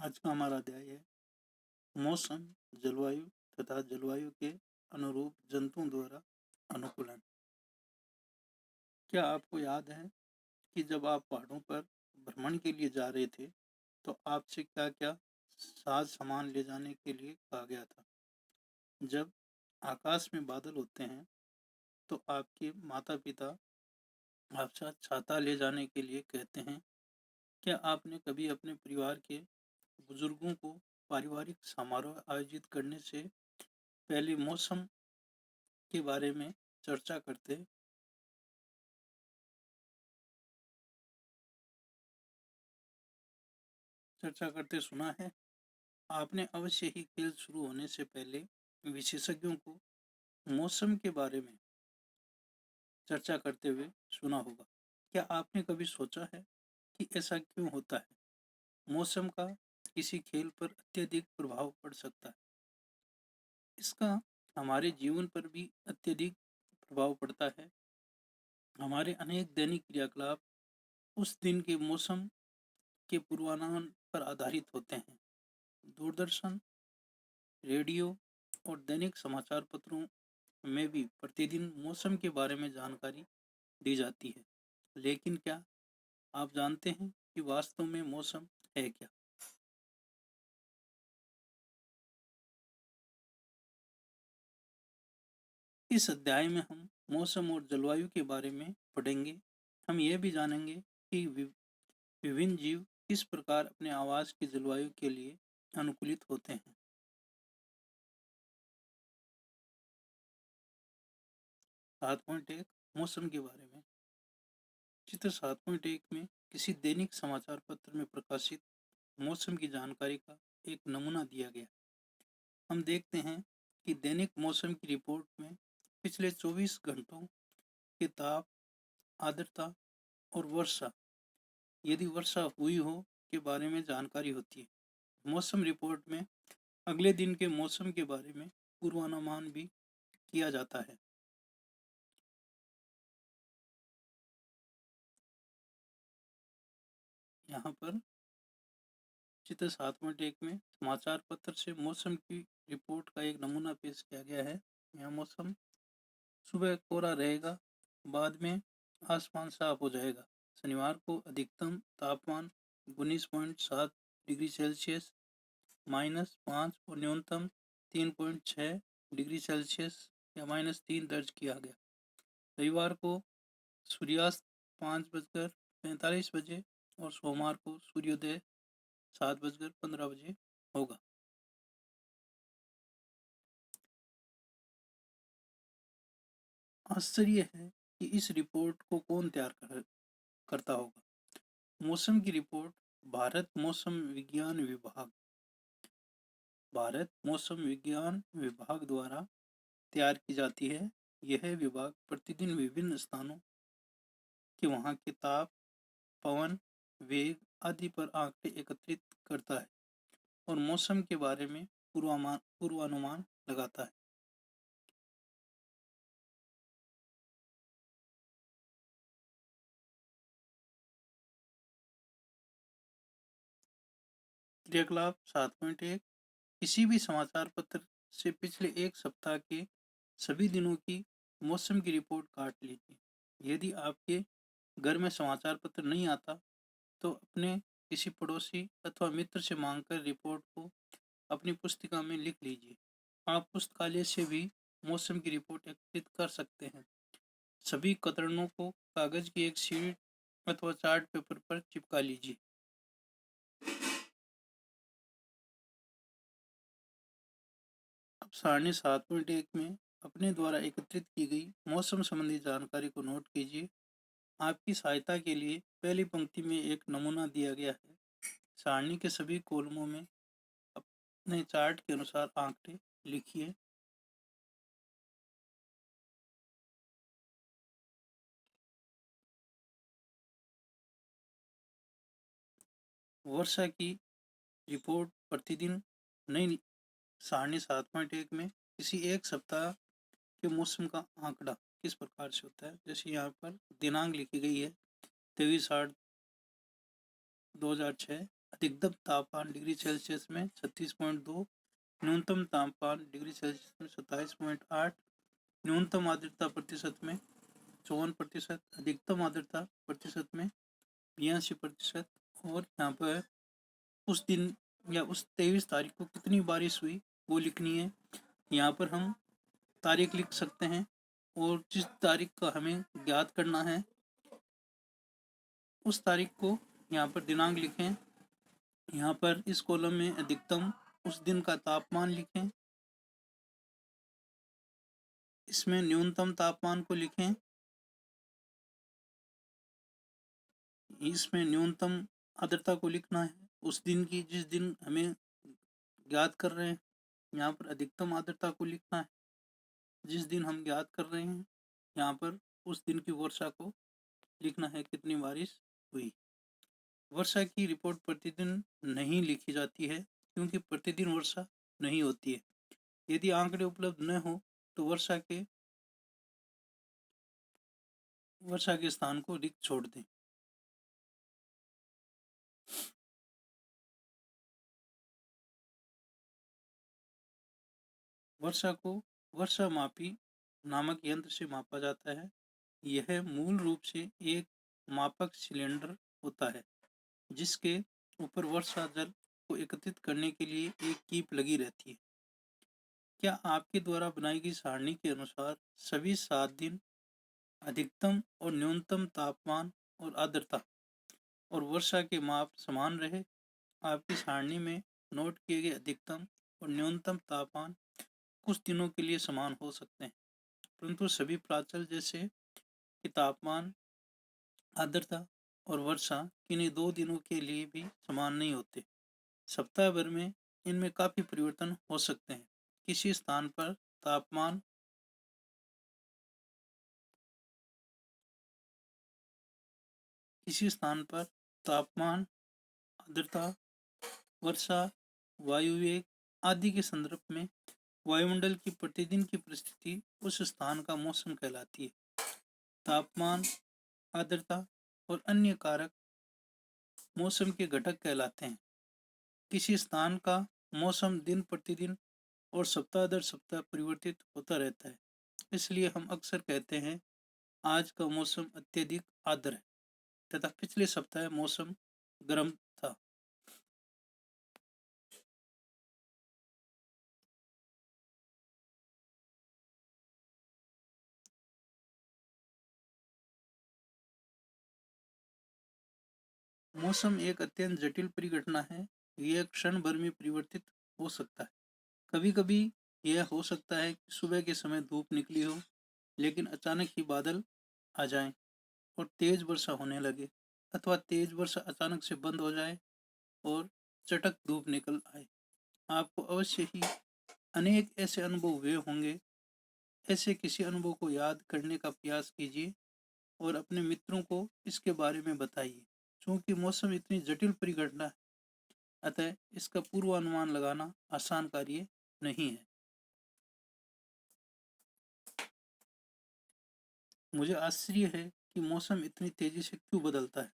आज का हमारा अध्याय है मौसम, जलवायु तथा जलवायु के अनुरूप जंतुओं द्वारा अनुकूलन। क्या आपको याद है कि जब आप पहाड़ों पर भ्रमण के लिए जा रहे थे, तो आपसे क्या-क्या साज सामान ले जाने के लिए कहा गया था? जब आकाश में बादल होते हैं, तो आपके माता-पिता आपसे छाता ले जाने के लिए कहते हैं। क्या आपने कभी अपने परिवार के बुजुर्गों को पारिवारिक समारोह आयोजित करने से पहले मौसम के बारे में चर्चा करते सुना है? आपने अवश्य ही खेल शुरू होने से पहले विशेषज्ञों को मौसम के बारे में चर्चा करते हुए सुना होगा। क्या आपने कभी सोचा है कि ऐसा क्यों होता है? मौसम का किसी खेल पर अत्यधिक प्रभाव पड़ सकता है। इसका हमारे जीवन पर भी अत्यधिक प्रभाव पड़ता है। हमारे अनेक दैनिक क्रियाकलाप उस दिन के मौसम के पूर्वानुमान पर आधारित होते हैं। दूरदर्शन, रेडियो और दैनिक समाचार पत्रों में भी प्रतिदिन मौसम के बारे में जानकारी दी जाती है। लेकिन क्या आप जानते हैं कि वास्तव में मौसम है क्या? इस अध्याय में हम मौसम और जलवायु के बारे में पढ़ेंगे। हम यह भी जानेंगे कि विभिन्न जीव किस प्रकार अपने आवास की जलवायु के लिए अनुकूलित होते हैं। 7.1 मौसम के बारे में। चित्र 7.1 में किसी दैनिक समाचार पत्र में प्रकाशित मौसम की जानकारी का एक नमूना दिया गया। हम देखते हैं कि दैनिक मौसम की रिपोर्ट में पिछले 24 घंटों के ताप, आर्द्रता और वर्षा, यदि वर्षा हुई हो, के बारे में जानकारी होती है। मौसम रिपोर्ट में अगले दिन के मौसम के बारे में पूर्वानुमान भी किया जाता है। यहाँ पर चित्र 7.1 में समाचार पत्र से मौसम की रिपोर्ट का एक नमूना पेश किया गया है। यह मौसम सुबह कोहरा रहेगा, बाद में आसमान साफ हो जाएगा। शनिवार को अधिकतम तापमान 19.7 डिग्री सेल्सियस -5 और न्यूनतम 3.6 डिग्री सेल्सियस या -3 दर्ज किया गया। रविवार को सूर्यास्त 5:45 और सोमवार को सूर्योदय 7:15 होगा। आश्चर्य है कि इस रिपोर्ट को कौन करता होगा। मौसम की रिपोर्ट भारत मौसम विज्ञान विभाग द्वारा तैयार की जाती है। यह विभाग प्रतिदिन विभिन्न स्थानों के वहां के ताप, पवन, वेग आदि पर आंकड़े एकत्रित करता है और मौसम के बारे में पूर्वानुमान लगाता है। क्रियाकलाप 7.1 किसी भी समाचार पत्र से पिछले एक सप्ताह के सभी दिनों की मौसम की रिपोर्ट काट लीजिए। यदि आपके घर में समाचार पत्र नहीं आता, तो अपने किसी पड़ोसी अथवा मित्र से मांगकर रिपोर्ट को अपनी पुस्तिका में लिख लीजिए। आप पुस्तकालय से भी मौसम की रिपोर्ट एकत्रित कर सकते हैं। सभी कतरनों को कागज की एक शीट अथवा चार्ट पेपर पर चिपका लीजिए। अब सारणी 7.1 में अपने द्वारा एकत्रित की गई मौसम संबंधी जानकारी को नोट कीजिए। आपकी सहायता के लिए पहली पंक्ति में एक नमूना दिया गया है। सारणी के सभी कॉलमों में अपने चार्ट के अनुसार आंकड़े लिखिए। वर्षा की रिपोर्ट प्रतिदिन नई सारणी 7.1 में किसी एक सप्ताह के मौसम का आंकड़ा किस प्रकार से होता है। जैसे यहाँ पर दिनांक लिखी गई है 23/8/2006, अधिकतम तापमान डिग्री सेल्सियस में 36.2, न्यूनतम तापमान डिग्री सेल्सियस में 27.8, न्यूनतम आर्द्रता प्रतिशत में 54%, अधिकतम आर्द्रता प्रतिशत में 82%। और यहाँ पर उस दिन या उस 23 तारीख को कितनी बारिश हुई वो लिखनी है। यहाँ पर हम तारीख लिख सकते हैं और जिस तारीख का हमें ज्ञात करना है उस तारीख को यहाँ पर दिनांक लिखें। यहाँ पर इस कॉलम में अधिकतम उस दिन का तापमान लिखें, इसमें न्यूनतम तापमान को लिखें, इसमें न्यूनतम आर्द्रता को लिखना है उस दिन की जिस दिन हमें ज्ञात कर रहे हैं। यहाँ पर अधिकतम आर्द्रता को लिखना है जिस दिन हम ज्ञात कर रहे हैं। यहाँ पर उस दिन की वर्षा को लिखना है कितनी बारिश हुई। वर्षा की रिपोर्ट प्रतिदिन नहीं लिखी जाती है क्योंकि प्रतिदिन वर्षा नहीं होती है। यदि आंकड़े उपलब्ध न हो तो वर्षा के स्थान को रिक्त छोड़ दें। वर्षा को वर्षा मापी नामक यंत्र से मापा जाता है। यह मूल रूप से एक मापक सिलेंडर होता है जिसके ऊपर वर्षा जल को एकत्रित करने के लिए एक कीप लगी रहती है। क्या आपके द्वारा बनाई गई सारणी के अनुसार सभी 7 दिन अधिकतम और न्यूनतम तापमान और आर्द्रता और वर्षा के माप समान रहे? आपकी सारणी में नोट किए गए अधिकतम और न्यूनतम तापमान कुछ दिनों के लिए समान हो सकते हैं, परंतु सभी प्राचल जैसे कि तापमान, आर्द्रता और वर्षा किन्हीं 2 दिनों के लिए भी समान नहीं होते। सप्ताह भर में इनमें काफी परिवर्तन हो सकते हैं। किसी स्थान पर तापमान आर्द्रता, वर्षा, वायु वेग आदि के संदर्भ में वायुमंडल की प्रतिदिन की परिस्थिति उस स्थान का मौसम कहलाती है। तापमान, आर्द्रता और अन्य कारक मौसम के घटक कहलाते हैं। किसी स्थान का मौसम दिन प्रतिदिन और सप्ताह दर सप्ताह परिवर्तित होता रहता है, इसलिए हम अक्सर कहते हैं आज का मौसम अत्यधिक आर्द्र है तथा पिछले सप्ताह मौसम गर्म था। मौसम एक अत्यंत जटिल परिघटना है। यह क्षण भर में परिवर्तित हो सकता है। कभी कभी यह हो सकता है कि सुबह के समय धूप निकली हो लेकिन अचानक ही बादल आ जाएं और तेज वर्षा होने लगे, अथवा तेज वर्षा अचानक से बंद हो जाए और चटक धूप निकल आए। आपको अवश्य ही अनेक ऐसे अनुभव हुए होंगे। ऐसे किसी अनुभव को याद करने का प्रयास कीजिए और अपने मित्रों को इसके बारे में बताइए। चूंकि मौसम इतनी जटिल परिघटना है, अतः इसका पूर्वानुमान लगाना आसान कार्य नहीं है। मुझे आश्चर्य है कि मौसम इतनी तेजी से क्यों बदलता है।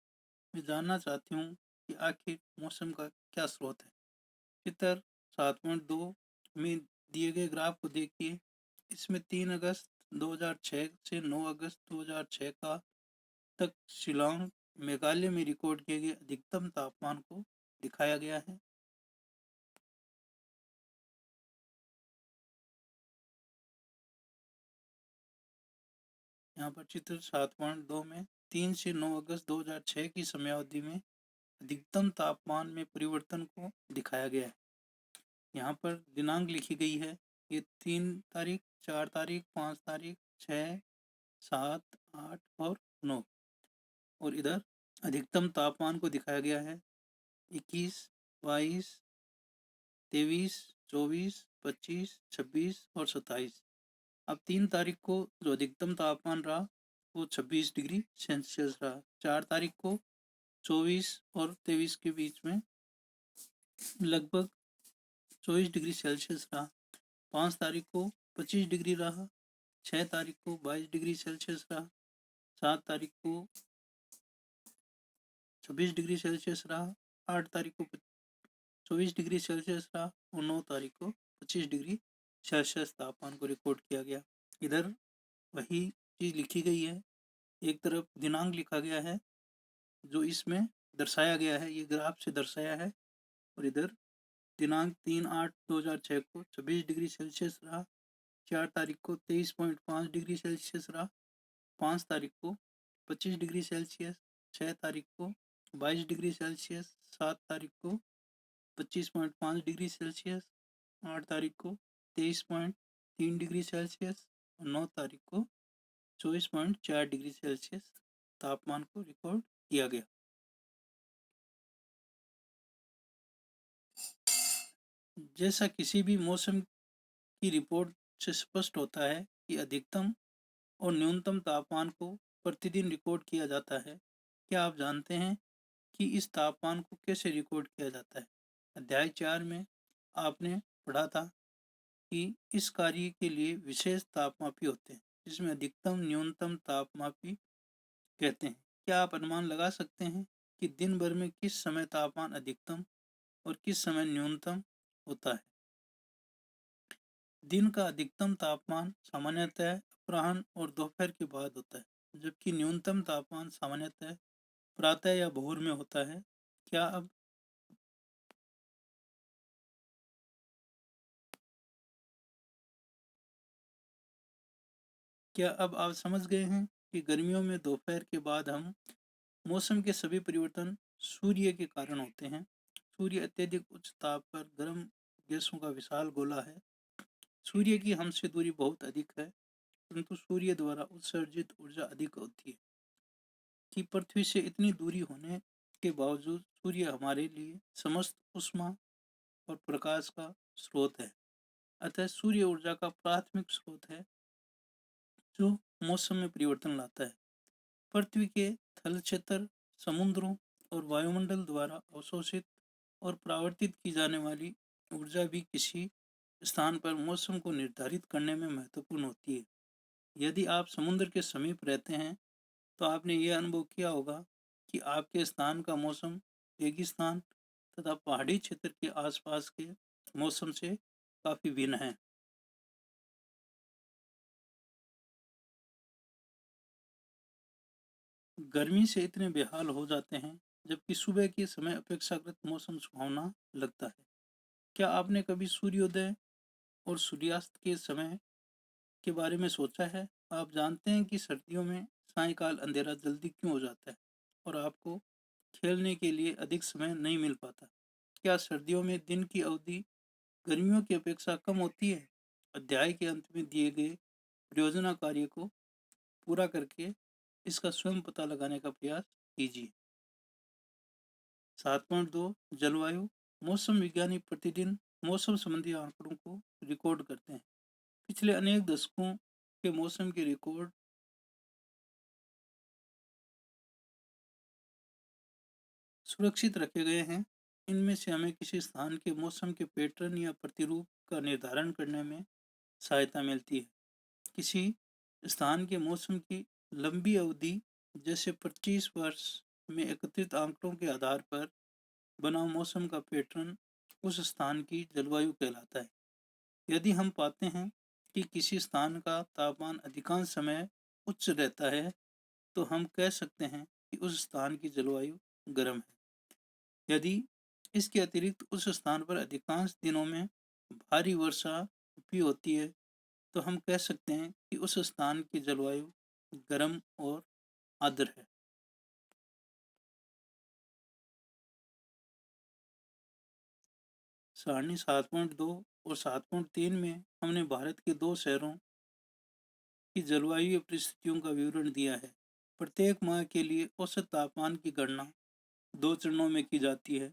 मैं जानना चाहती हूँ कि आखिर मौसम का क्या स्रोत है। चित्र 7.2 में दिए गए ग्राफ को देखिए। इसमें 3 अगस्त 2006 से 9 अगस्त 2006 का तक शिलांग, मेघालय में रिकॉर्ड किए गए अधिकतम तापमान को दिखाया गया है। यहाँ पर चित्र 7.2 में 3 से 9 अगस्त 2006 की समयावधि में अधिकतम तापमान में परिवर्तन को दिखाया गया है। यहाँ पर दिनांक लिखी गई है। ये 3 तारीख, 4 तारीख, 5 तारीख, 6, 7, 8 और 9। और इधर अधिकतम तापमान को दिखाया गया है 21, 22, 23, 24, 25, 26 और 27। अब 3 तारीख को जो अधिकतम तापमान रहा वो 26 डिग्री सेल्सियस रहा। 4 तारीख को 24 और 23 के बीच में लगभग 24 डिग्री सेल्सियस रहा। 5 तारीख को 25 डिग्री रहा। 6 तारीख को 22 डिग्री सेल्सियस रहा। 7 तारीख को 26 डिग्री सेल्सियस रहा 8 तारीख को 24 डिग्री सेल्सियस रहा और 9 तारीख को 25 डिग्री सेल्सियस तापमान को रिकॉर्ड किया गया। इधर वही चीज़ लिखी गई है, एक तरफ दिनांक लिखा गया है जो इसमें दर्शाया गया है, ये ग्राफ से दर्शाया है, और इधर दिनांक 3/8/2006 को 26 डिग्री सेल्सियस रहा, 4 तारीख को 23.5 डिग्री सेल्सियस रहा, 5 तारीख को 25 डिग्री सेल्सियस, 6 तारीख को 22 डिग्री सेल्सियस, 7 तारीख को 25.5 डिग्री सेल्सियस, 8 तारीख को 23.3 डिग्री सेल्सियस और 9 तारीख को 24.4 डिग्री सेल्सियस तापमान को रिकॉर्ड किया गया। जैसा किसी भी मौसम की रिपोर्ट से स्पष्ट होता है कि अधिकतम और न्यूनतम तापमान को प्रतिदिन रिकॉर्ड किया जाता है, क्या आप जानते हैं कि इस तापमान को कैसे रिकॉर्ड किया जाता है? अध्याय 4 में आपने पढ़ा था कि इस कार्य के लिए विशेष तापमापी होते हैं, जिसमें अधिकतम न्यूनतम तापमापी कहते हैं। क्या आप अनुमान लगा सकते हैं कि दिन भर में किस समय तापमान अधिकतम और किस समय न्यूनतम होता है? दिन का अधिकतम तापमान सामान्यतः अपराह्न और दोपहर के बाद होता है, जबकि न्यूनतम तापमान सामान्यतः प्रातः या भोर में होता है। क्या अब आप समझ गए हैं कि गर्मियों में दोपहर के बाद हम मौसम के सभी परिवर्तन सूर्य के कारण होते हैं? सूर्य अत्यधिक उच्च ताप पर गर्म गैसों का विशाल गोला है। सूर्य की हमसे दूरी बहुत अधिक है, परंतु सूर्य द्वारा उत्सर्जित ऊर्जा अधिक होती है कि पृथ्वी से इतनी दूरी होने के बावजूद सूर्य हमारे लिए समस्त ऊष्मा और प्रकाश का स्रोत है। अतः सूर्य ऊर्जा का प्राथमिक स्रोत है जो मौसम में परिवर्तन लाता है। पृथ्वी के थल क्षेत्र, समुद्रों और वायुमंडल द्वारा अवशोषित और परावर्तित की जाने वाली ऊर्जा भी किसी स्थान पर मौसम को निर्धारित करने में महत्वपूर्ण होती है। यदि आप समुद्र के समीप रहते हैं तो आपने यह अनुभव किया होगा कि आपके स्थान का मौसम रेगिस्तान तथा पहाड़ी क्षेत्र के आसपास के मौसम से काफी भिन्न है। गर्मी से इतने बेहाल हो जाते हैं, जबकि सुबह के समय अपेक्षाकृत मौसम सुहावना लगता है। क्या आपने कभी सूर्योदय और सूर्यास्त के समय के बारे में सोचा है? आप जानते हैं कि सर्दियों में सायंकाल अंधेरा जल्दी क्यों हो जाता है और आपको खेलने के लिए अधिक समय नहीं मिल पाता? क्या सर्दियों में दिन की अवधि गर्मियों की अपेक्षा कम होती है? अध्याय के अंत में दिए गए परियोजना कार्य को पूरा करके इसका स्वयं पता लगाने का प्रयास कीजिए। 7.2 जलवायु। मौसम विज्ञानी प्रतिदिन मौसम संबंधी आंकड़ों को रिकॉर्ड करते हैं। पिछले अनेक दशकों के मौसम के रिकॉर्ड सुरक्षित रखे गए हैं। इनमें से हमें किसी स्थान के मौसम के पैटर्न या प्रतिरूप का निर्धारण करने में सहायता मिलती है। किसी स्थान के मौसम की लंबी अवधि, जैसे 25 वर्ष में एकत्रित आंकड़ों के आधार पर बना मौसम का पैटर्न उस स्थान की जलवायु कहलाता है। यदि हम पाते हैं कि किसी स्थान का तापमान अधिकांश समय उच्च रहता है, तो हम कह सकते हैं कि उस स्थान की जलवायु गर्म है। यदि इसके अतिरिक्त उस स्थान पर अधिकांश दिनों में भारी वर्षा भी होती है, तो हम कह सकते हैं कि उस स्थान की जलवायु गर्म और आर्द्र है। सारणी 7.2 और 7.3 में हमने भारत के दो शहरों की जलवायु परिस्थितियों का विवरण दिया है। प्रत्येक माह के लिए औसत तापमान की गणना दो चरणों में की जाती है।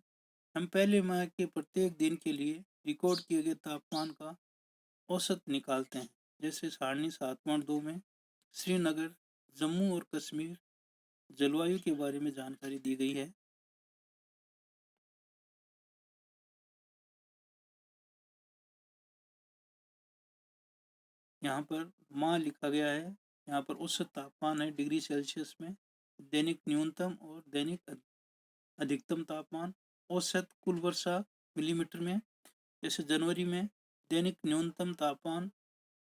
हम पहले माह के प्रत्येक दिन के लिए रिकॉर्ड किए गए तापमान का औसत निकालते हैं। जैसे सारणी 7.2 में श्रीनगर, जम्मू और कश्मीर जलवायु के बारे में जानकारी दी गई है। यहाँ पर माह लिखा गया है, यहाँ पर औसत तापमान है डिग्री सेल्सियस में, दैनिक न्यूनतम और दैनिक अधिकतम तापमान, औसत कुल वर्षा मिलीमीटर में, जैसे जनवरी में दैनिक न्यूनतम तापमान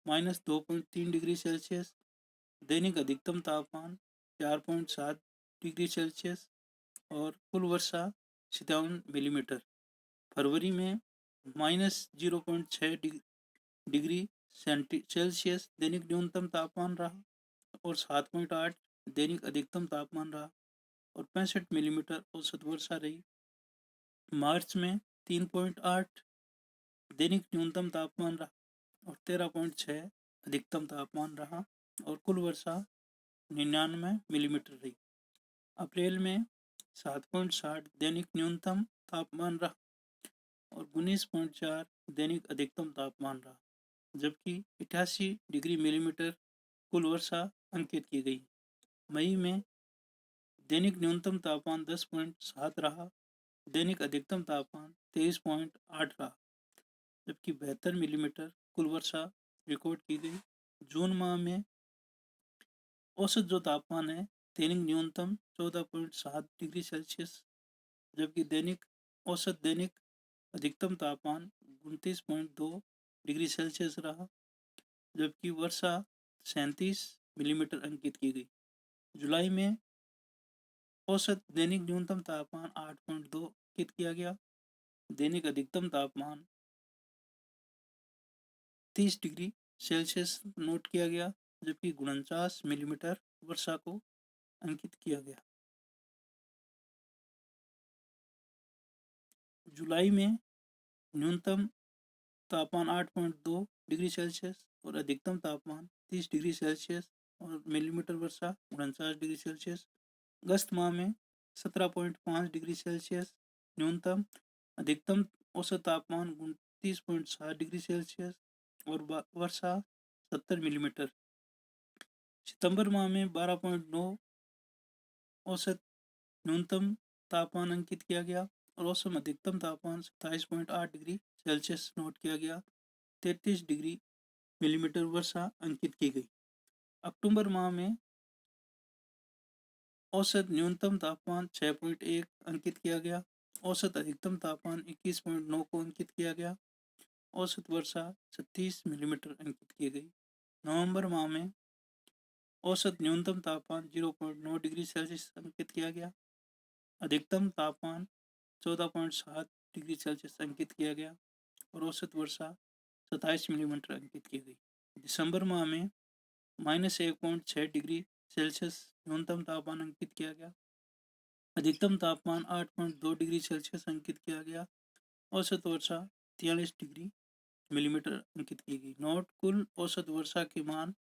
-2.3 डिग्री सेल्सियस, दैनिक अधिकतम तापमान 4.7 डिग्री सेल्सियस और कुल वर्षा 57 मिलीमीटर। फरवरी में -0.6 डिग्री सेल्सियस दैनिक न्यूनतम तापमान रहा और 7.8 दैनिक अधिकतम तापमान रहा और 65 मिलीमीटर औसत वर्षा रही। मार्च में 3.8 दैनिक न्यूनतम तापमान रहा और 13.6 अधिकतम तापमान रहा और कुल वर्षा 99 मिलीमीटर रही। अप्रैल में 7.60 दैनिक न्यूनतम तापमान रहा और 19.4 दैनिक अधिकतम तापमान रहा, जबकि 88 डिग्री मिलीमीटर कुल वर्षा अंकित की गई। मई में दैनिक न्यूनतम तापमान 10.7 रहा, दैनिक अधिकतम तापमान 23.8 रहा, जबकि 72 मिलीमीटर कुल वर्षा रिकॉर्ड की गई। जून माह में औसत जो तापमान है, दैनिक न्यूनतम 14.7 डिग्री सेल्सियस, जबकि औसत दैनिक अधिकतम तापमान 29.2 डिग्री सेल्सियस रहा, जबकि वर्षा 37 मिलीमीटर अंकित की गई। जुलाई में औसत दैनिक न्यूनतम तापमान 8.2 अंकित किया गया, दैनिक अधिकतम तापमान 30 डिग्री सेल्सियस नोट किया गया, जबकि 49 मिलीमीटर वर्षा को अंकित किया गया। जुलाई में न्यूनतम तापमान 8.2 डिग्री सेल्सियस और अधिकतम तापमान 30 डिग्री सेल्सियस और मिलीमीटर वर्षा 49 डिग्री सेल्सियस। अगस्त माह में 17.5 डिग्री सेल्सियस न्यूनतम, अधिकतम औसत तापमान 29.7 डिग्री सेल्सियस और वर्षा 70 मिलीमीटर। सितंबर माह में 12.9 औसत न्यूनतम तापमान अंकित किया गया और औसत अधिकतम तापमान 27.8 डिग्री सेल्सियस नोट किया गया। 33 डिग्री मिलीमीटर वर्षा अंकित की गई। अक्टूबर माह में औसत न्यूनतम तापमान 6.1 अंकित किया गया, औसत अधिकतम तापमान 21.9 को अंकित किया गया, औसत वर्षा 36 मिलीमीटर अंकित की गई। नवंबर माह में औसत न्यूनतम तापमान 0.9 डिग्री सेल्सियस अंकित किया गया, अधिकतम तापमान 14.7 डिग्री सेल्सियस अंकित किया गया और औसत वर्षा 27 मिलीमीटर अंकित की गई। दिसंबर माह में -1.6 डिग्री सेल्सियस न्यूनतम तापमान अंकित किया गया, अधिकतम तापमान 8.2 डिग्री सेल्सियस अंकित किया गया, औसत वर्षा 43 डिग्री मिलीमीटर अंकित की गई। नोट: कुल औसत वर्षा के मान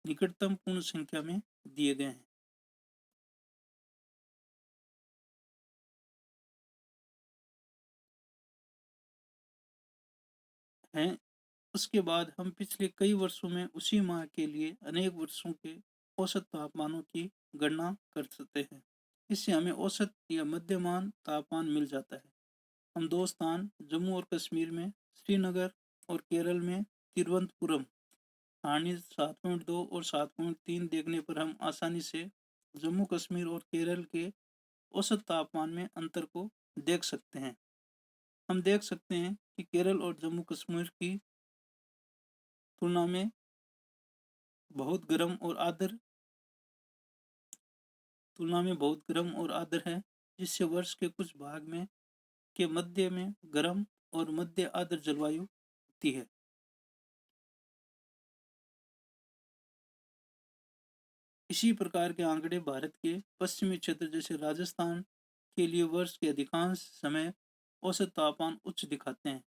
निकटतम पूर्ण संख्या में दिए गए हैं। उसके बाद हम पिछले कई वर्षों में उसी माह के लिए अनेक वर्षों के औसत तापमानों की गणना कर सकते हैं। इससे हमें औसत या मध्यमान तापमान मिल जाता है। हम दो स्थान जम्मू और कश्मीर में श्रीनगर और केरल में तिरुवनंतपुरम सारणी 7.2 और 7.3 देखने पर हम आसानी से जम्मू कश्मीर और केरल के औसत तापमान में अंतर को देख सकते हैं। हम देख सकते हैं कि केरल और जम्मू कश्मीर की तुलना में बहुत गर्म और आर्द्र है, जिससे वर्ष के कुछ भाग में के मध्य में गर्म और मध्य आर्द्र जलवायु होती है। इसी प्रकार के आंकड़े भारत के पश्चिमी क्षेत्र जैसे राजस्थान के लिए वर्ष के अधिकांश समय औसत तापमान उच्च दिखाते हैं,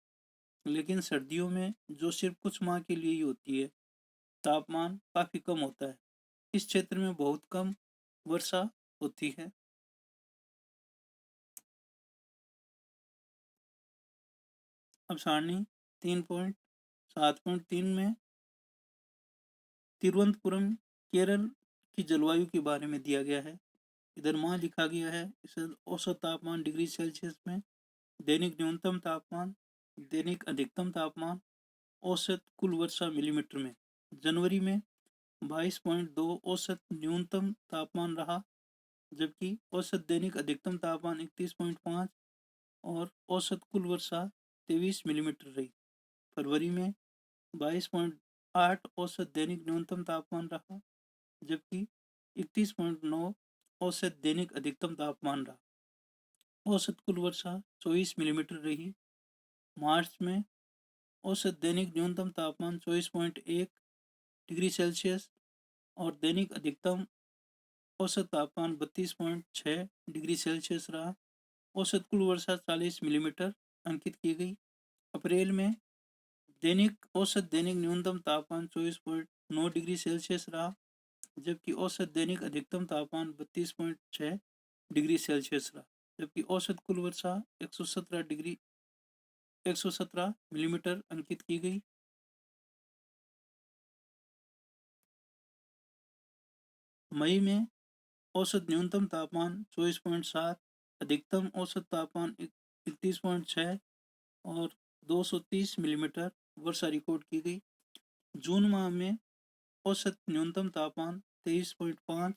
लेकिन सर्दियों में, जो सिर्फ कुछ माह के लिए ही होती है, तापमान काफी कम होता है। इस क्षेत्र में बहुत कम वर्षा होती है। अब सारणी 3.7.3 में तिरुवनंतपुरम केरल की जलवायु के बारे में दिया गया है। इधर माह लिखा गया है। इसे औसत तापमान डिग्री सेल्सियस में, दैनिक न्यूनतम तापमान, दैनिक अधिकतम तापमान, औसत कुल वर्षा मिलीमीटर में। जनवरी में 22.2 औसत न्यूनतम तापमान रहा, जबकि औसत दैनिक अधिकतम तापमान 31.5 और औसत कुल वर्षा 23 मिलीमीटर रही। फरवरी में 22.8 औसत दैनिक न्यूनतम तापमान रहा, जबकि 31.9 औसत दैनिक अधिकतम तापमान रहा। औसत कुल वर्षा 24 मिलीमीटर रही। मार्च में औसत दैनिक न्यूनतम तापमान 24.1 डिग्री सेल्सियस और दैनिक अधिकतम औसत तापमान 32.6 डिग्री सेल्सियस रहा। औसत कुल वर्षा 40 मिलीमीटर अंकित की गई। अप्रैल में औसत दैनिक न्यूनतम तापमान 24.9 डिग्री सेल्सियस रहा, जबकि औसत दैनिक अधिकतम तापमान 32.6 डिग्री सेल्सियस रहा। जबकि औसत कुल वर्षा 117 मिलीमीटर अंकित की गई। मई में औसत न्यूनतम तापमान 24.7, अधिकतम औसत तापमान 31.6 और 230 मिलीमीटर वर्षा रिकॉर्ड की गई। जून माह में औसत न्यूनतम तापमान 23.5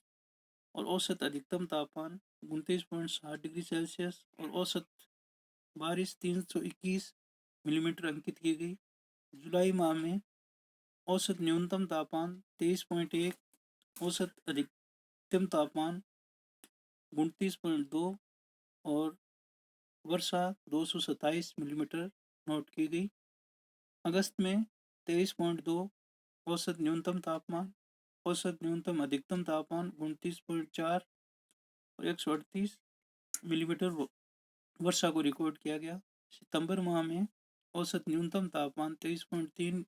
और औसत अधिकतम तापमान 29.7 डिग्री सेल्सियस और औसत बारिश 321 मिलीमीटर अंकित की गई। जुलाई माह में औसत न्यूनतम तापमान 23.1, औसत अधिकतम तापमान 29.2 और वर्षा 227 मिलीमीटर नोट की गई। अगस्त में 23.2 औसत न्यूनतम तापमान, औसत न्यूनतम अधिकतम तापमान 29.4 और 138 मिलीमीटर वर्षा को रिकॉर्ड किया गया। सितंबर माह में औसत न्यूनतम तापमान 23.3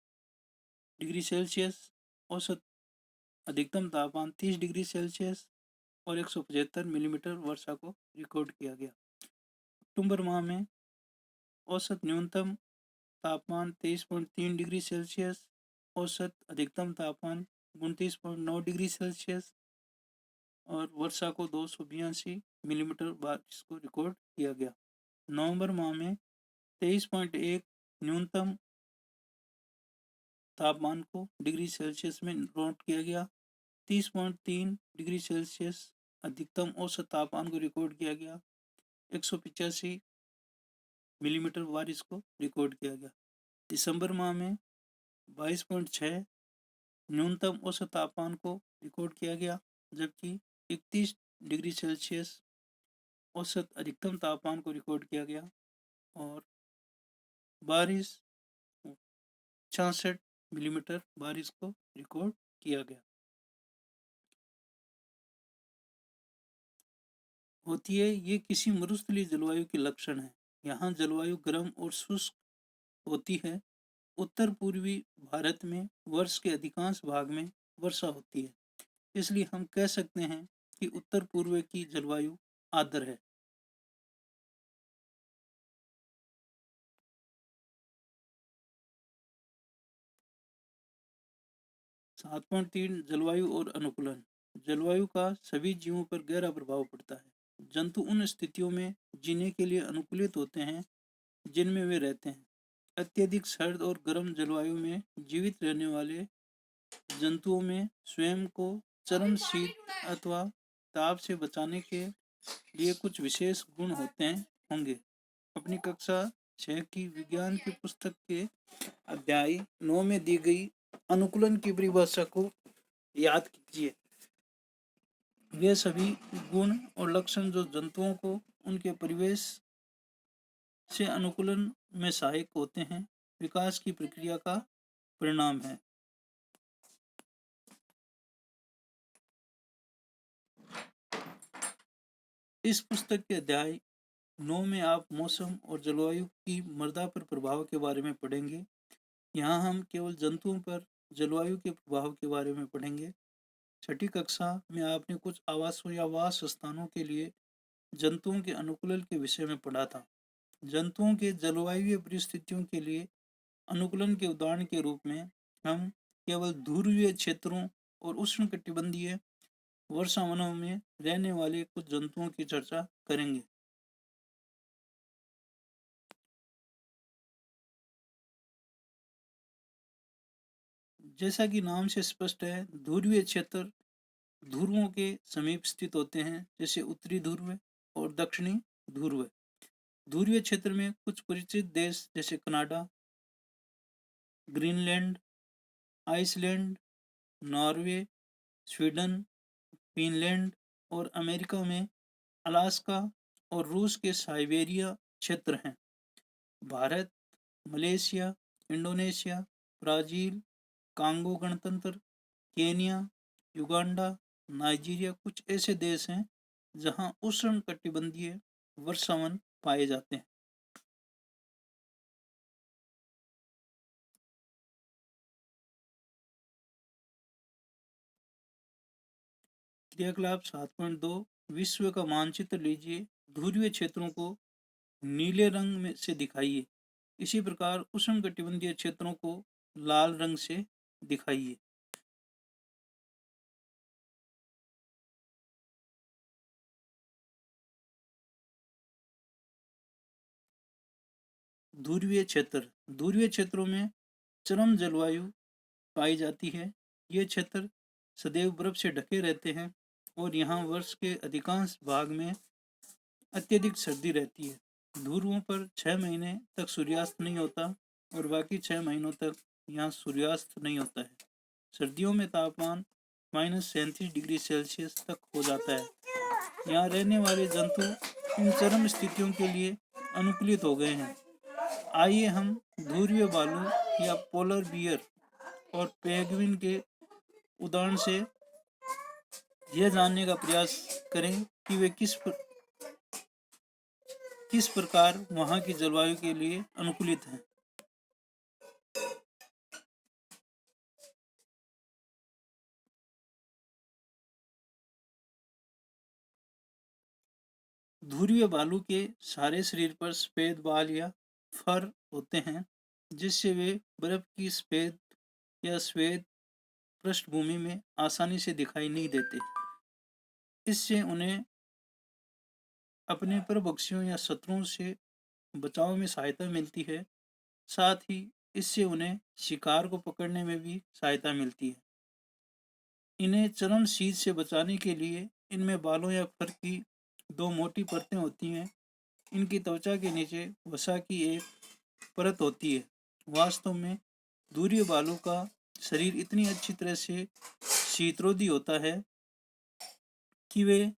डिग्री सेल्सियस, औसत अधिकतम तापमान 30 डिग्री सेल्सियस और 175 मिलीमीटर वर्षा को रिकॉर्ड किया गया। अक्टूबर माह में औसत न्यूनतम तापमान 23.3 डिग्री सेल्सियस, औसत अधिकतम तापमान 29.9 डिग्री सेल्सियस और वर्षा को 282 मिलीमीटर बारिश को रिकॉर्ड किया गया। नवंबर माह में 23.1 न्यूनतम तापमान को डिग्री सेल्सियस में नोट किया गया। 30.3 डिग्री सेल्सियस अधिकतम औसत तापमान को रिकॉर्ड किया गया। 185 मिलीमीटर बारिश को रिकॉर्ड किया गया। दिसंबर माह में 22.6 न्यूनतम औसत तापमान को रिकॉर्ड किया गया, जबकि 31 डिग्री सेल्सियस औसत अधिकतम तापमान को रिकॉर्ड किया गया और बारिश 66 मिलीमीटर बारिश को रिकॉर्ड किया गया। होती है ये किसी मरुस्थलीय जलवायु के लक्षण है। यहाँ जलवायु गर्म और शुष्क होती है। उत्तर पूर्वी भारत में वर्ष के अधिकांश भाग में वर्षा होती है, इसलिए हम कह सकते हैं कि उत्तर पूर्व की जलवायु आर्द्र है। 7.3 जलवायु और अनुकूलन। जलवायु का सभी जीवों पर गहरा प्रभाव पड़ता है। जंतु उन स्थितियों में जीने के लिए अनुकूलित होते हैं जिनमें वे रहते हैं। अत्यधिक सर्द और गर्म जलवायु में जीवित रहने वाले जंतुओं में स्वयं को चरम शीत अथवा ताप से बचाने के लिए कुछ विशेष गुण होंगे। अपनी कक्षा 6 की विज्ञान की पुस्तक के अध्याय 9 में दी गई अनुकूलन की परिभाषा को याद कीजिए। वे सभी गुण और लक्षण जो जंतुओं को उनके परिवेश से अनुकूलन में सहायक होते हैं, विकास की प्रक्रिया का परिणाम है। इस पुस्तक के अध्याय 9 में आप मौसम और जलवायु की मृदा पर प्रभाव के बारे में पढ़ेंगे। यहाँ हम केवल जंतुओं पर जलवायु के प्रभाव के बारे में पढ़ेंगे। छठी कक्षा में आपने कुछ आवासों या वास स्थानों के लिए जंतुओं के अनुकूलन के विषय में पढ़ा था। जंतुओं के जलवायु परिस्थितियों के लिए अनुकूलन के उदाहरण के रूप में हम केवल ध्रुवीय क्षेत्रों और उष्णकटिबंधीय वर्षा वनों में रहने वाले कुछ जंतुओं की चर्चा करेंगे। जैसा कि नाम से स्पष्ट है, ध्रुवीय क्षेत्र ध्रुवों के समीप स्थित होते हैं, जैसे उत्तरी ध्रुव और दक्षिणी ध्रुव। ध्रुवीय क्षेत्र में कुछ परिचित देश जैसे Canada, Greenland, Iceland, Norway, Sweden, Finland और अमेरिका में अलास्का और रूस के साइबेरिया क्षेत्र हैं। Bharat, Malaysia, Indonesia, Brazil, Congo गणतंत्र, केन्या, युगांडा, नाइजीरिया कुछ ऐसे देश हैं जहां उष्णकटिबंधीय वर्षावन पाए जाते हैं। क्रियाकलाप 7.2 विश्व का मानचित्र लीजिए। ध्रुवीय क्षेत्रों को नीले रंग में से दिखाइए। इसी प्रकार उष्णकटिबंधीय क्षेत्रों को लाल रंग से दिखाइए। ध्रुवीय क्षेत्रों में चरम जलवायु पाई जाती है। ये क्षेत्र सदैव बर्फ से ढके रहते हैं और यहाँ वर्ष के अधिकांश भाग में अत्यधिक सर्दी रहती है। ध्रुवों पर 6 महीने तक सूर्यास्त नहीं होता और बाकी 6 महीनों तक यहाँ सूर्यास्त नहीं होता है। सर्दियों में तापमान -37 डिग्री सेल्सियस तक हो जाता है। यहाँ रहने वाले जंतु इन चरम स्थितियों के लिए अनुकूलित हो गए हैं। आइए हम ध्रुवीय भालू या पोलर बियर और पेंगुइन के उदाहरण से यह जानने का प्रयास करें कि वे किस प्रकार वहाँ की जलवायु के लिए अनुकूलित हैं। ध्रुवीय भालू के सारे शरीर पर सफेद बाल या फर होते हैं, जिससे वे बर्फ की सफेद या श्वेत पृष्ठभूमि में आसानी से दिखाई नहीं देते। इससे उन्हें अपने परभक्षियों या शत्रुओं से बचाव में सहायता मिलती है। साथ ही इससे उन्हें शिकार को पकड़ने में भी सहायता मिलती है। इन्हें चरम शीत से बचाने के लिए इनमें बालों या फर की दो मोटी परतें होती हैं। इनकी त्वचा के नीचे वसा की एक परत होती है। वास्तव में ध्रुवीय भालू का शरीर इतनी अच्छी तरह से शीतरोधी होता है कि वे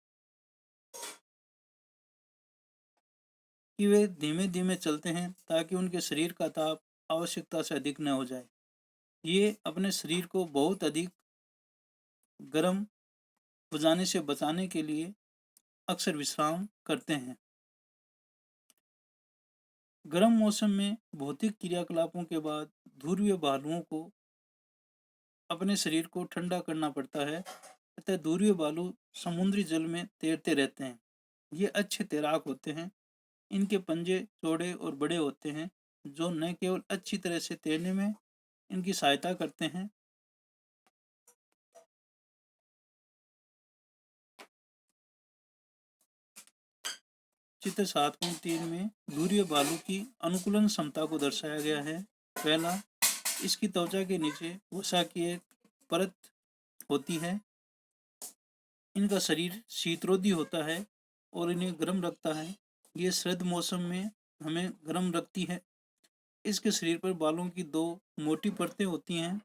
धीमे धीमे चलते हैं ताकि उनके शरीर का ताप आवश्यकता से अधिक न हो जाए। ये अपने शरीर को बहुत अधिक गर्म हो जाने से बचाने के लिए अक्सर विश्राम करते हैं। गर्म मौसम में भौतिक क्रियाकलापों के बाद ध्रुवीय भालुओं को अपने शरीर को ठंडा करना पड़ता है, अतः ध्रुवीय भालू समुद्री जल में तैरते रहते हैं। ये अच्छे तैराक होते हैं। इनके पंजे चौड़े और बड़े होते हैं, जो न केवल अच्छी तरह से तैरने में इनकी सहायता करते हैं, चित्र 7.3 में ध्रुवीय भालू की अनुकूलन क्षमता को दर्शाया गया है। पहला, इसकी त्वचा के नीचे वसा की एक परत होती है। इनका शरीर शीतरोधी होता है और इन्हें गर्म रखता है। ये सर्द मौसम में हमें गर्म रखती है। इसके शरीर पर बालों की दो मोटी परतें होती हैं।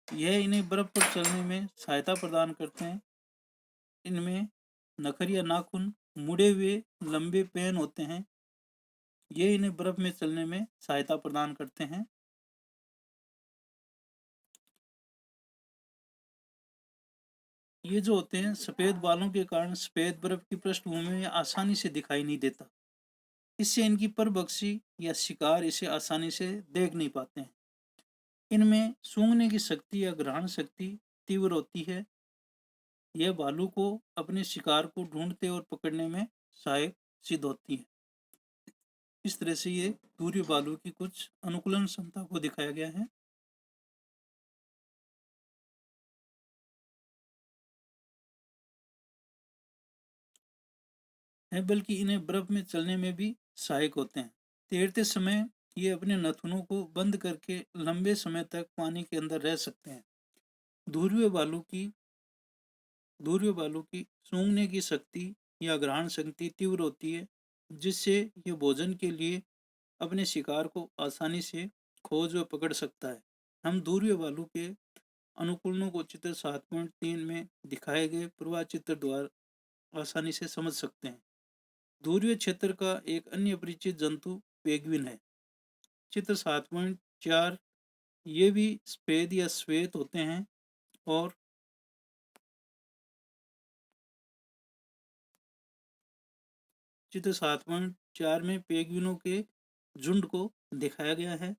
यह इन्हें बर्फ पर चलने में सहायता प्रदान करते हैं। इनमें नखर या नाखून मुड़े हुए लंबे पेन होते हैं। ये इन्हें बर्फ में चलने में सहायता प्रदान करते हैं। ये जो होते हैं सफेद बालों के कारण सफेद बर्फ की पृष्ठभूमि में आसानी से दिखाई नहीं देता। इससे इनकी परभक्षी या शिकार इसे आसानी से देख नहीं पाते हैं। इनमें सूंघने की शक्ति या ग्रहण शक्ति तीव्र होती है। यह भालू को अपने शिकार को ढूंढते और पकड़ने में सहायक सिद्ध होती है। इस तरह से ये ध्रुवीय भालू की कुछ अनुकूलन क्षमता को दिखाया गया है, बल्कि इन्हें बर्फ में चलने में भी सहायक होते हैं। तैरते समय ये अपने नथुनों को बंद करके लंबे समय तक पानी के अंदर रह सकते हैं। ध्रुवीय भालू की सूंघने की शक्ति या ग्रहण शक्ति तीव्र होती है। जिससे ये भोजन के लिए अपने शिकार को आसानी से खोज व पकड़ सकता है। हम ध्रुवीय भालू के अनुकूलनों को चित्र 7.3 में दिखाए गए पूर्वा चित्र द्वारा आसानी से समझ सकते हैं। ध्रुवीय क्षेत्र का एक अन्य परिचित जंतु पेंगुइन है। चित्र 7.4 ये भी सफेद या श्वेत होते हैं और चित्र 7.4 में पेंगुइनों के झुंड को दिखाया गया है।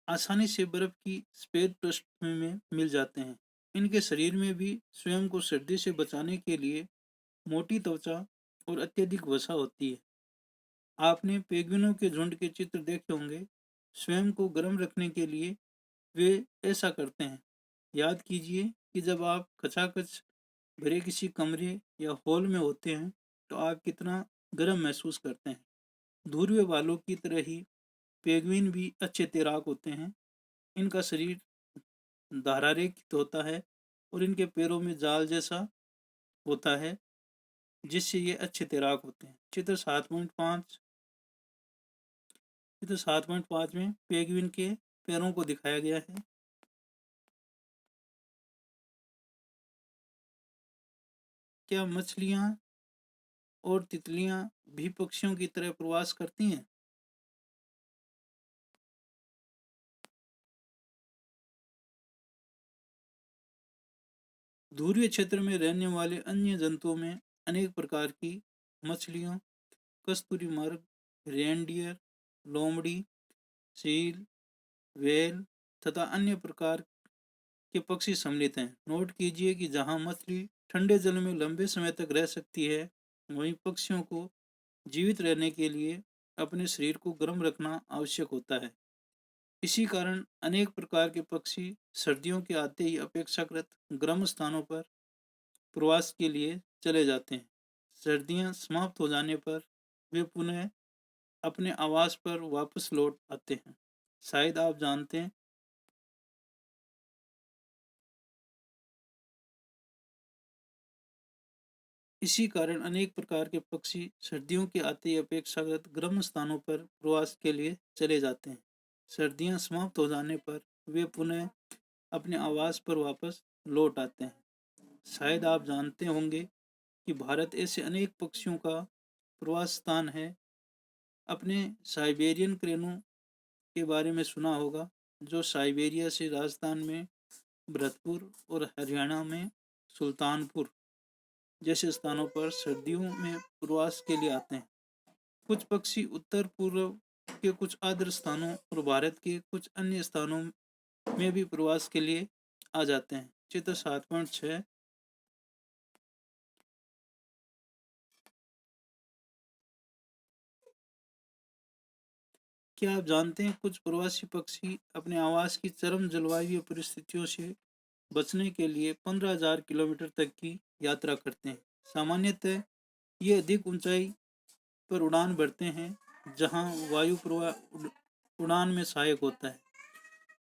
आसानी से बर्फ की सफेद पृष्ठभूमि में मिल जाते हैं। इनके शरीर में भी स्वयं को सर्दी से बचाने के लिए मोटी त्वचा और अत्यधिक वसा होती है। आपने पेंगुइनों के झुंड के चित्र देखे होंगे। स्वयं को गर्म रखने के लिए वे ऐसा करते हैं। याद कीजिए कि जब आप खचाखच भरे किसी कमरे या हॉल में होते हैं तो आप कितना गर्म महसूस करते हैं। ध्रुवीय भालू की तरह ही पेंगुइन भी अच्छे तैराक होते हैं। इनका शरीर धारारेखित होता है और इनके पैरों में जाल जैसा होता है जिससे ये अच्छे तैराक होते हैं। चित्र 7.5 में पेंगुइन के पैरों को दिखाया गया है। क्या मछलियाँ और तितलियाँ भी पक्षियों की तरह प्रवास करती हैं? ध्रुवीय क्षेत्र में रहने वाले अन्य जंतुओं में अनेक प्रकार की मछलियाँ, कस्तूरी मृग, रेनडियर, लोमड़ी, सील, व्हेल तथा अन्य प्रकार के पक्षी सम्मिलित हैं। नोट कीजिए कि जहाँ मछली ठंडे जल में लंबे समय तक रह सकती है, वहीं पक्षियों को जीवित रहने के लिए अपने शरीर को गर्म रखना आवश्यक होता है। इसी कारण अनेक प्रकार के पक्षी सर्दियों के आते ही अपेक्षाकृत गर्म स्थानों पर प्रवास के लिए चले जाते हैं। सर्दियां समाप्त हो जाने पर वे पुनः अपने आवास पर वापस लौट आते हैं। शायद आप जानते हैं इसी कारण अनेक प्रकार के पक्षी सर्दियों के आते ही अपेक्षाकृत गर्म स्थानों पर प्रवास के लिए चले जाते हैं। सर्दियां समाप्त हो जाने पर वे पुनः अपने आवास पर वापस लौट आते हैं। शायद आप जानते होंगे कि भारत ऐसे अनेक पक्षियों का प्रवास स्थान है। अपने साइबेरियन क्रेनों के बारे में सुना होगा, जो साइबेरिया से राजस्थान में भरतपुर और हरियाणा में सुल्तानपुर जैसे स्थानों पर सर्दियों में प्रवास के लिए आते हैं। कुछ पक्षी उत्तर पूर्व के कुछ आर्द्र स्थानों और भारत के कुछ अन्य स्थानों में भी प्रवास के लिए आ जाते हैं। चित्र 7.6 क्या आप जानते हैं कुछ प्रवासी पक्षी अपने आवास की चरम जलवायु परिस्थितियों से बचने के लिए 15,000 किलोमीटर तक की यात्रा करते हैं। सामान्यतः ये अधिक ऊंचाई पर उड़ान भरते हैं जहां वायु प्रवाह उड़ान में सहायक होता है।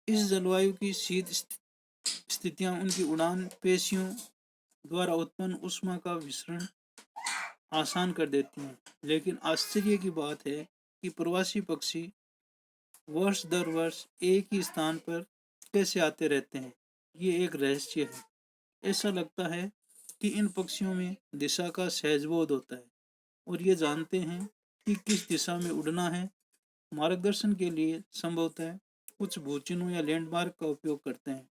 इस जलवायु की शीत स्थितियां उनकी उड़ान पेशियों द्वारा उत्पन्न ऊष्मा का विसरण आसान कर देती हैं। लेकिन आश्चर्य की बात है कि प्रवासी पक्षी वर्ष दर वर्ष एक ही स्थान पर कैसे आते रहते हैं। ये एक रहस्य है। ऐसा लगता है कि इन पक्षियों में दिशा का सहजबोध होता है और ये जानते हैं कि किस दिशा में उड़ना है। मार्गदर्शन के लिए संभवतः कुछ भूचिन्हों या लैंडमार्क का उपयोग करते हैं।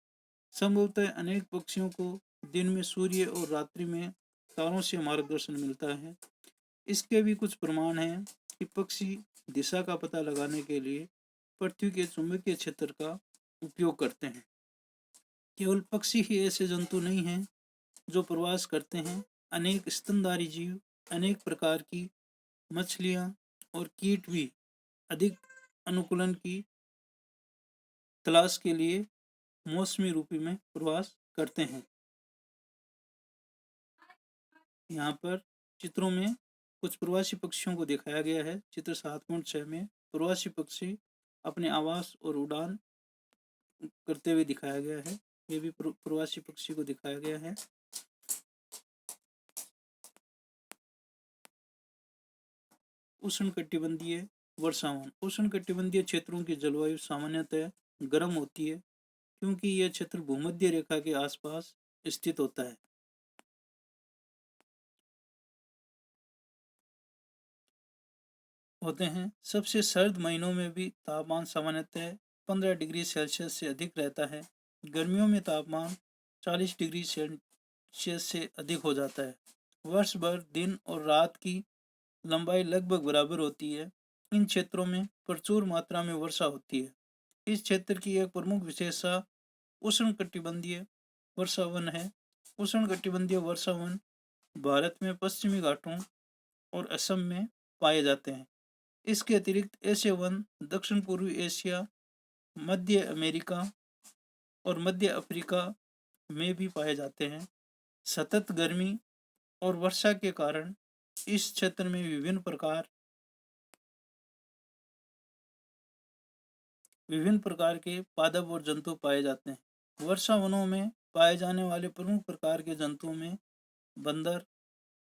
संभवतः अनेक पक्षियों को दिन में सूर्य और रात्रि में तारों से मार्गदर्शन मिलता है। इसके भी कुछ प्रमाण हैं कि पक्षी दिशा का पता लगाने के लिए पृथ्वी के चुंबकीय क्षेत्र का उपयोग करते हैं। केवल पक्षी ही ऐसे जंतु नहीं हैं जो प्रवास करते हैं। अनेक स्तनधारी जीव, अनेक प्रकार की मछलियाँ और कीट भी अधिक अनुकूलन की तलाश के लिए मौसमी रूप में प्रवास करते हैं। यहाँ पर चित्रों में कुछ प्रवासी पक्षियों को दिखाया गया है। चित्र 7.6 में प्रवासी पक्षी अपने आवास और उड़ान करते हुए दिखाया गया है। ये भी प्रवासी पक्षी को दिखाया गया है। उष्णकटिबंधीय वर्षावन। उष्णकटिबंधीय क्षेत्रों की जलवायु सामान्यतः गर्म होती है क्योंकि यह क्षेत्र भूमध्य रेखा के आसपास स्थित होता है। सबसे सर्द महीनों में भी तापमान सामान्यतः 15 डिग्री सेल्सियस से अधिक रहता है। गर्मियों में तापमान 40 डिग्री सेल्सियस से अधिक हो जाता है। वर्ष भर दिन और रात की लंबाई लगभग बराबर होती है। इन क्षेत्रों में प्रचुर मात्रा में वर्षा होती है। इस क्षेत्र की एक प्रमुख विशेषता उष्णकटिबंधीय वर्षावन है। उष्णकटिबंधीय वर्षावन भारत में पश्चिमी घाटों और असम में पाए जाते हैं। इसके अतिरिक्त ऐसे वन दक्षिण पूर्वी एशिया, मध्य अमेरिका और मध्य अफ्रीका में भी पाए जाते हैं। सतत गर्मी और वर्षा के कारण इस क्षेत्र में विभिन्न प्रकार के पादप और जंतु पाए जाते हैं। वर्षा वनों में पाए जाने वाले प्रमुख प्रकार के जंतुओं में बंदर,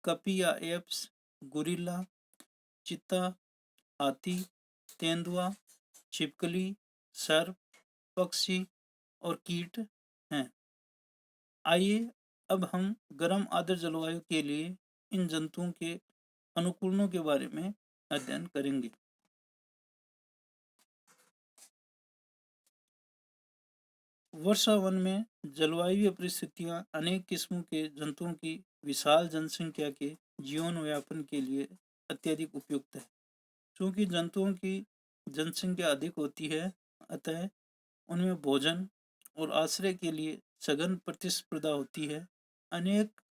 कपी या एप्स, गोरिल्ला, चीता, हाथी, तेंदुआ, छिपकली, सर्प, पक्षी और कीट हैं। आइए अब हम गर्म आर्द्र जलवायु के लिए इन जंतुओं के अनुकूलनों के बारे में अध्ययन करेंगे। वर्षा वन में जलवायु परिस्थितियां अनेक किस्मों के जंतुओं की विशाल जनसंख्या के जीवन व्यापन के लिए अत्यधिक उपयुक्त है। चूँकि जंतुओं की जनसंख्या अधिक होती है, अतः उनमें भोजन और आश्रय के लिए सघन प्रतिस्पर्धा होती है। अनेक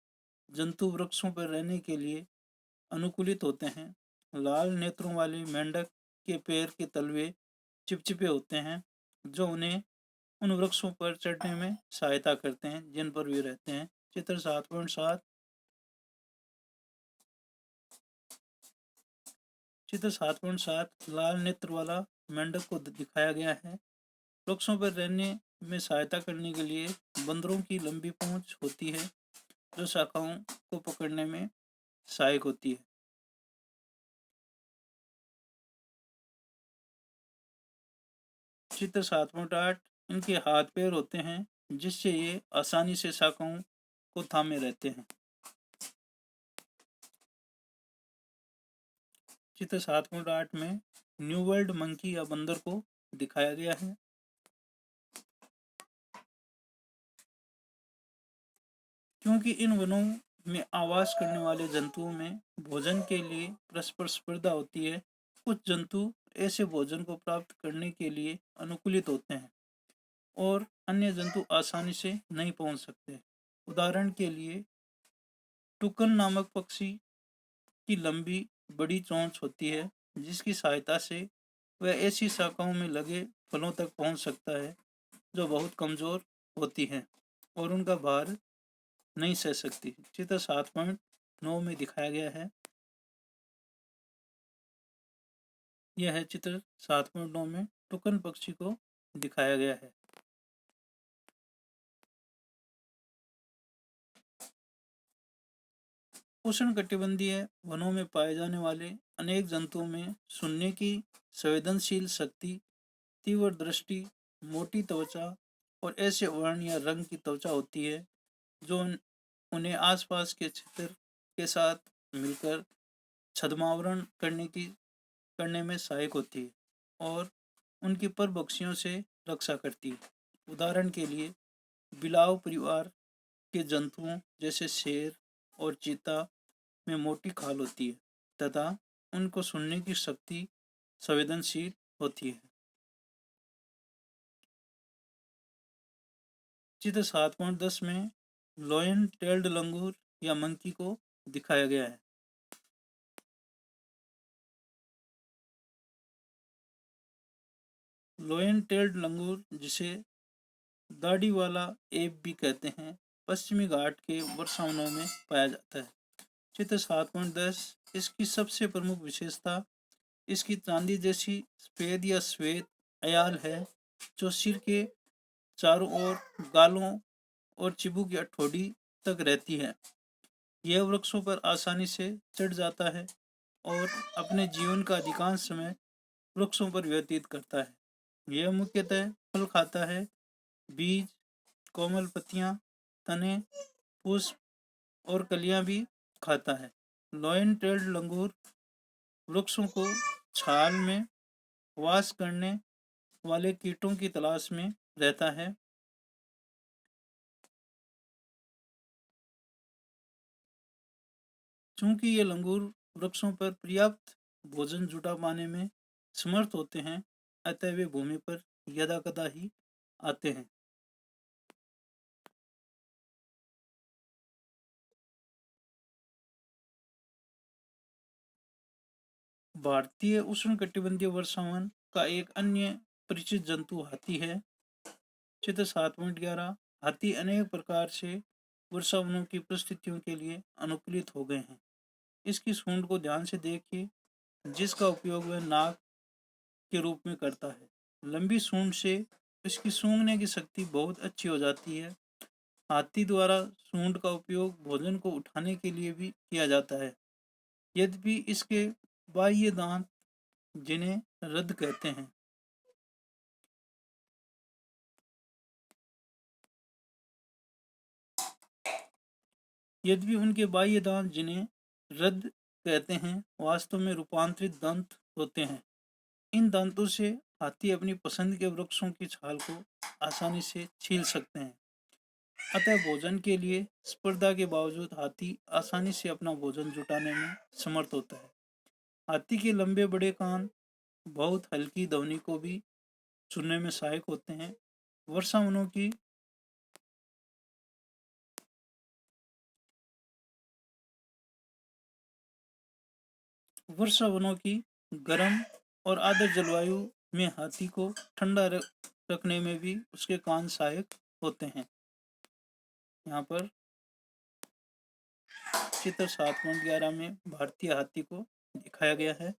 जंतु वृक्षों पर रहने के लिए अनुकूलित होते हैं। लाल नेत्रों वाले मेंढक के पैर के तलवे चिपचिपे होते हैं, जो उन्हें उन वृक्षों पर चढ़ने में सहायता करते हैं जिन पर वे रहते हैं। चित्र 7.7। चित्र 7.7 लाल नेत्र वाला मेंढक को दिखाया गया है। वृक्षों पर रहने में सहायता करने के लिए बंदरों की लंबी पूंछ होती है, जो शाखाओं को पकड़ने में सहायक होती है। चित्र 7.8 इनके हाथ पैर होते हैं, जिससे ये आसानी से शाखाओं को थामे रहते हैं। चित्र 7.8 में न्यू वर्ल्ड मंकी या बंदर को दिखाया गया है। क्योंकि इन वनों में आवास करने वाले जंतुओं में भोजन के लिए परस्पर स्पर्धा होती है, कुछ जंतु ऐसे भोजन को प्राप्त करने के लिए अनुकूलित होते हैं और अन्य जंतु आसानी से नहीं पहुंच सकते। उदाहरण के लिए टुकन नामक पक्षी की लंबी बड़ी चोंच होती है, जिसकी सहायता से वह ऐसी शाखाओं में लगे फलों तक पहुंच सकता है जो बहुत कमजोर होती हैं और उनका भार नहीं सह सकती। चित्र 7.9 में दिखाया गया है। यह है चित्र 7.9 में टुकन पक्षी को दिखाया गया है। उष्णकटिबंधीय वनों में पाए जाने वाले अनेक जंतुओं में सुनने की संवेदनशील शक्ति, तीव्र दृष्टि, मोटी त्वचा और ऐसे वर्ण या रंग की त्वचा होती है जो उन्हें आसपास के क्षेत्र के साथ मिलकर छद्मावरण करने में सहायक होती है और उनकी परभक्षियों से रक्षा करती है। उदाहरण के लिए बिलाव परिवार के जंतुओं जैसे शेर और चीता में मोटी खाल होती है तथा उनको सुनने की शक्ति संवेदनशील होती है। चित्र 7.10 में लॉयन टेल्ड लंगूर या मंकी को दिखाया गया है। लॉयन टेल्ड लंगूर, जिसे दाढ़ी वाला एप भी कहते हैं, पश्चिमी घाट के वर्षावनों में पाया जाता है। चित्र 7.10 इसकी सबसे प्रमुख विशेषता इसकी चांदी जैसी सफेद या श्वेत अयाल है, जो सिर के चारों ओर गालों और चिबुक या ठोड़ी तक रहती है। यह वृक्षों पर आसानी से चढ़ जाता है और अपने जीवन का अधिकांश समय वृक्षों पर व्यतीत करता है। यह मुख्यतः फल खाता है, बीज, कोमल पत्तियां, तने, पुष्प और कलियां भी खाता है। लॉयन टेल्ड लंगूर वृक्षों को छाल में वास करने वाले कीटों की तलाश में रहता है। चूंकि ये लंगूर वृक्षों पर पर्याप्त भोजन जुटा पाने में समर्थ होते हैं, अतः वे भूमि पर यदाकदा ही आते हैं। भारतीय उष्णकटिबंधीय वर्षावन का एक अन्य परिचित जंतु हाथी है। चित्र 7.11। हाथी अनेक प्रकार से वर्षावनों की परिस्थितियों के लिए अनुकूलित हो गए हैं। इसकी सूंड को ध्यान से देखिए, जिसका उपयोग वह नाक के रूप में करता है। लंबी सूंड से इसकी सूंघने की शक्ति बहुत अच्छी हो जाती है। हाथी द्वारा सूंड का उपयोग भोजन को उठाने के लिए भी किया जाता है। यद्यपि इसके बाह्य दांत, जिन्हें रद्द कहते हैं, यद्यपि उनके बाह्य दांत, जिन्हें रद्द कहते हैं, वास्तव में रूपांतरित दंत होते हैं। इन दांतों से हाथी अपनी पसंद के वृक्षों की छाल को आसानी से छील सकते हैं। अतः भोजन के लिए स्पर्धा के बावजूद हाथी आसानी से अपना भोजन जुटाने में समर्थ होता है। हाथी के लंबे बड़े कान बहुत हल्की ध्वनि को भी सुनने में सहायक होते हैं। वर्षावनों की वर्षावनों की गर्म और आर्द्र जलवायु में हाथी को ठंडा रखने में भी उसके कान सहायक होते हैं। यहाँ पर चित्र 7.11 में भारतीय हाथी को दिखाया गया है।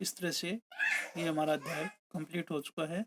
इस तरह से ये हमारा अध्याय कंप्लीट हो चुका है।